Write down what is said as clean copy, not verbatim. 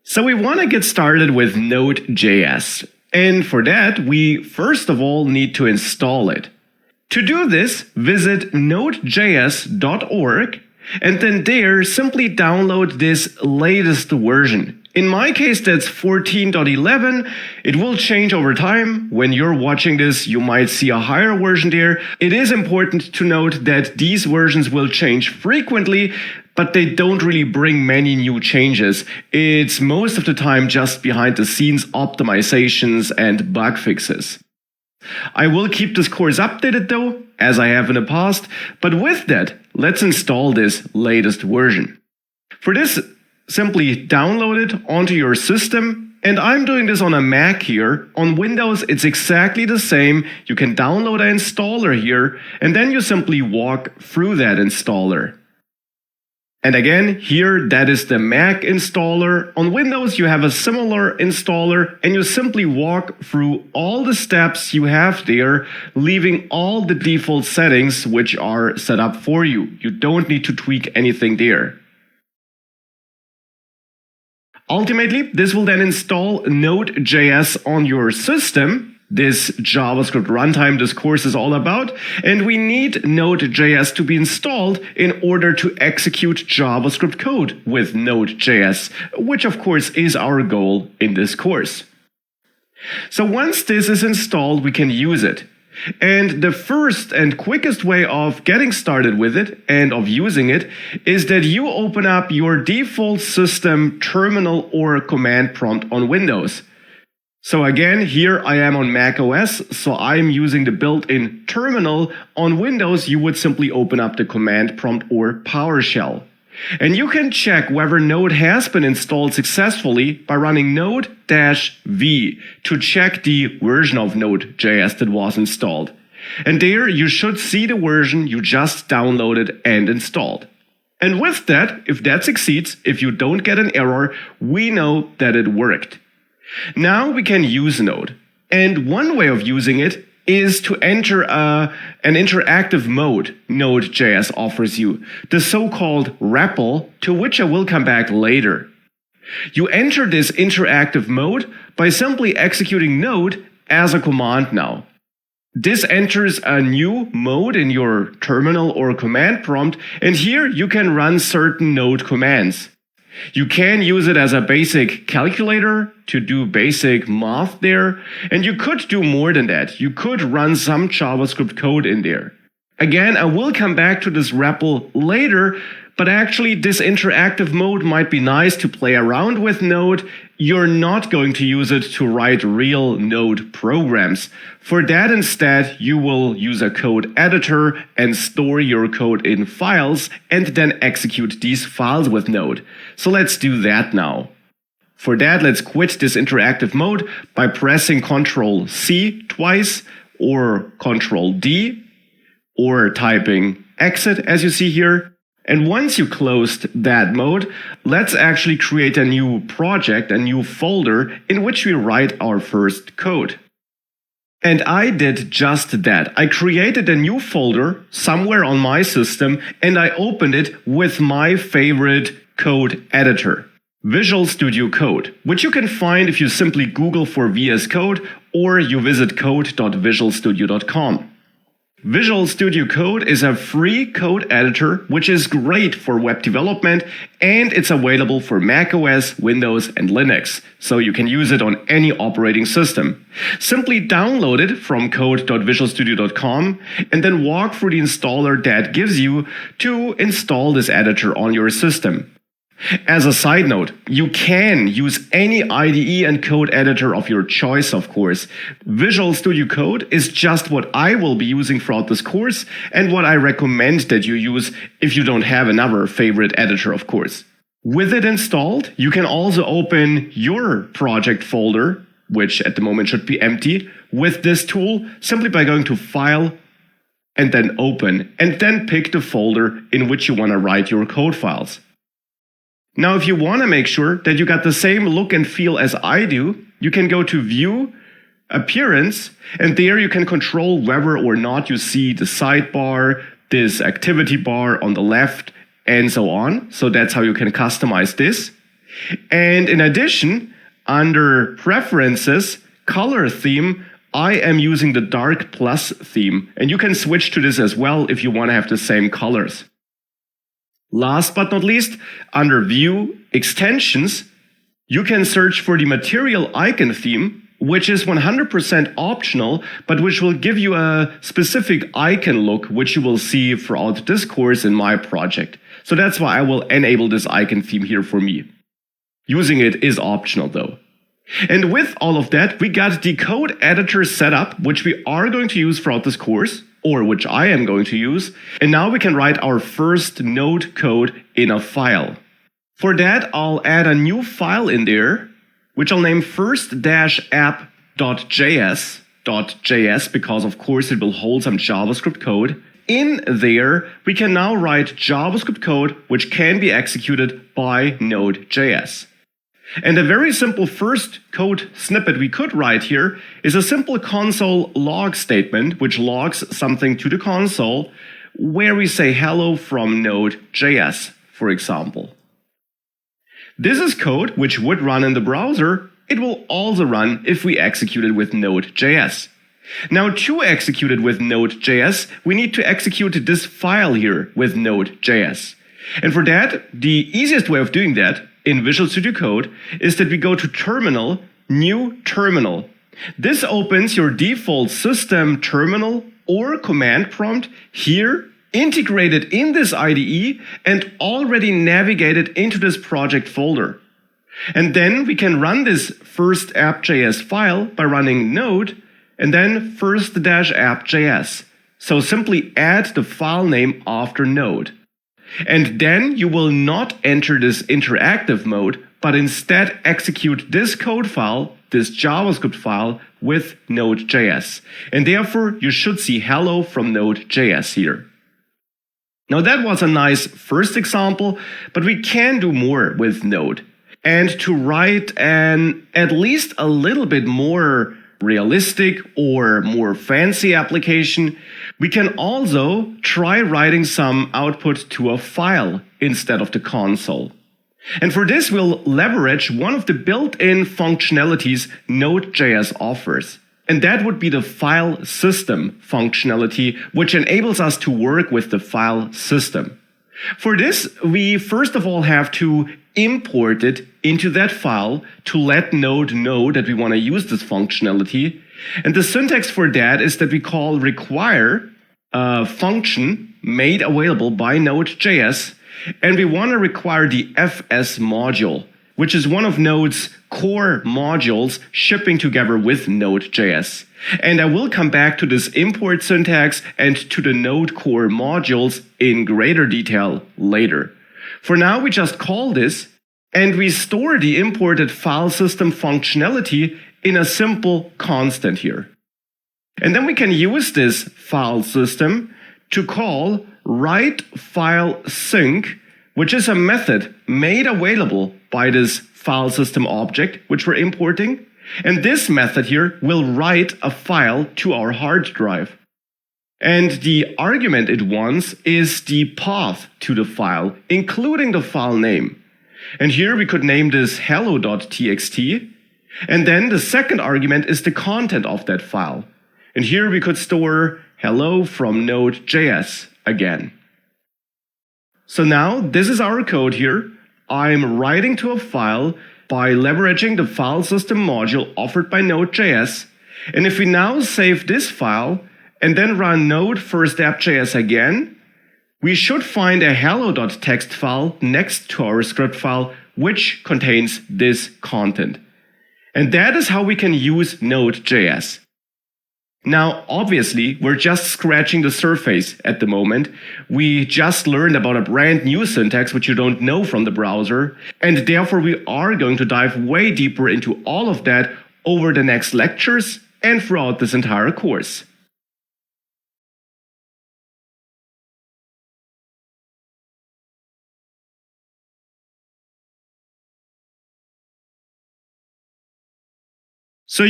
So we want to get started with Node.js. And for that, we first of all need to install it. To do this, visit NODEJS.org and then there simply download this latest version. In my case, that's 14.11. It will change over time. When you're watching this, you might see a higher version there. It is important to note that these versions will change frequently, but they don't really bring many new changes. It's most of the time just behind the scenes optimizations and bug fixes. I will keep this course updated though, as I have in the past, but with that, let's install this latest version. For this, simply download it onto your system, and I'm doing this on a Mac here. On Windows, it's exactly the same. You can download an installer here, and then you simply walk through that installer. And again, here, that is the Mac installer. On Windows, you have a similar installer, and you simply walk through all the steps you have there, leaving all the default settings which are set up for you. You don't need to tweak anything there. Ultimately, this will then install Node.js on your system. This JavaScript runtime this course is all about, and we need Node.js to be installed in order to execute JavaScript code with Node.js, which of course is our goal in this course. So once this is installed, we can use it. And the first and quickest way of getting started with it and of using it is that you open up your default system terminal or command prompt on Windows. So again, here I am on Mac OS, so I'm using the built-in terminal. On Windows, you would simply open up the command prompt or PowerShell. And you can check whether Node has been installed successfully by running node-v to check the version of Node.js that was installed. And there you should see the version you just downloaded and installed. And with that, if that succeeds, if you don't get an error, we know that it worked. Now we can use Node. And one way of using it is to enter an interactive mode Node.js offers you, the so-called REPL, to which I will come back later. You enter this interactive mode by simply executing Node as a command now. This enters a new mode in your terminal or command prompt, and here you can run certain Node commands. You can use it as a basic calculator to do basic math there, and you could do more than that. You could run some JavaScript code in there. Again, I will come back to this REPL later, but actually this interactive mode might be nice to play around with Node. You're not going to use it to write real Node programs. For that instead, you will use a code editor and store your code in files and then execute these files with Node. So let's do that now. For that, let's quit this interactive mode by pressing Ctrl+C twice or Ctrl+D or typing exit as you see here. And once you closed that mode, let's actually create a new project, a new folder in which we write our first code. And I did just that. I created a new folder somewhere on my system and I opened it with my favorite code editor, Visual Studio Code, which you can find if you simply Google for VS Code or you visit code.visualstudio.com. Visual Studio Code is a free code editor which is great for web development, and it's available for macOS, Windows, and Linux, so you can use it on any operating system. Simply download it from code.visualstudio.com and then walk through the installer that gives you to install this editor on your system. As a side note, you can use any IDE and code editor of your choice, of course. Visual Studio Code is just what I will be using throughout this course and what I recommend that you use if you don't have another favorite editor, of course. With it installed, you can also open your project folder, which at the moment should be empty, with this tool simply by going to File and then Open, and then pick the folder in which you want to write your code files. Now, if you want to make sure that you got the same look and feel as I do, you can go to View, Appearance, and there you can control whether or not you see the sidebar, this activity bar on the left, and so on. So that's how you can customize this. And in addition, under Preferences, Color Theme, I am using the Dark Plus theme, and you can switch to this as well if you want to have the same colors. Last but not least, under View, Extensions, you can search for the Material Icon theme, which is 100% optional, but which will give you a specific icon look, which you will see throughout this course in my project. So that's why I will enable this icon theme here for me. Using it is optional though. And with all of that, we got the code editor set up, which we are going to use throughout this course, or which I am going to use. And now we can write our first Node code in a file. For that, I'll add a new file in there, which I'll name first-app.js, because of course it will hold some JavaScript code. In there, we can now write JavaScript code which can be executed by Node.js. And a very simple first code snippet we could write here is a simple console log statement which logs something to the console where we say hello from Node.js, for example. This is code which would run in the browser. It will also run if we execute it with Node.js. Now, to execute it with Node.js, we need to execute this file here with Node.js. And for that, the easiest way of doing that in Visual Studio Code is that we go to Terminal, New Terminal. This opens your default system terminal or command prompt here, integrated in this IDE and already navigated into this project folder. And then we can run this first.app.js file by running node and then first-app.js. So simply add the file name after node. And then you will not enter this interactive mode, but instead execute this code file, this JavaScript file, with Node.js. And therefore, you should see hello from Node.js here. Now that was a nice first example, but we can do more with Node. And to write an at least a little bit more realistic or more fancy application, we can also try writing some output to a file instead of the console. And for this, we'll leverage one of the built-in functionalities Node.js offers. And that would be the file system functionality, which enables us to work with the file system. For this, we first of all have to import it into that file to let Node know that we want to use this functionality. And the syntax for that is that we call require a function made available by Node.js, and we want to require the fs module, which is one of Node's core modules shipping together with Node.js. And I will come back to this import syntax and to the Node core modules in greater detail later. For now, we just call this, and we store the imported file system functionality in a simple constant here. And then we can use this file system to call writeFileSync, which is a method made available by this file system object, which we're importing. And this method here will write a file to our hard drive. And the argument it wants is the path to the file, including the file name. And here we could name this hello.txt. And then the second argument is the content of that file. And here we could store hello from Node.js again. So now this is our code here. I'm writing to a file by leveraging the file system module offered by Node.js. And if we now save this file and then run node first.app.js again, we should find a hello.txt file next to our script file, which contains this content. And that is how we can use Node.js. Now, obviously, we're just scratching the surface at the moment. We just learned about a brand new syntax which you don't know from the browser, and therefore we are going to dive way deeper into all of that over the next lectures and throughout this entire course. So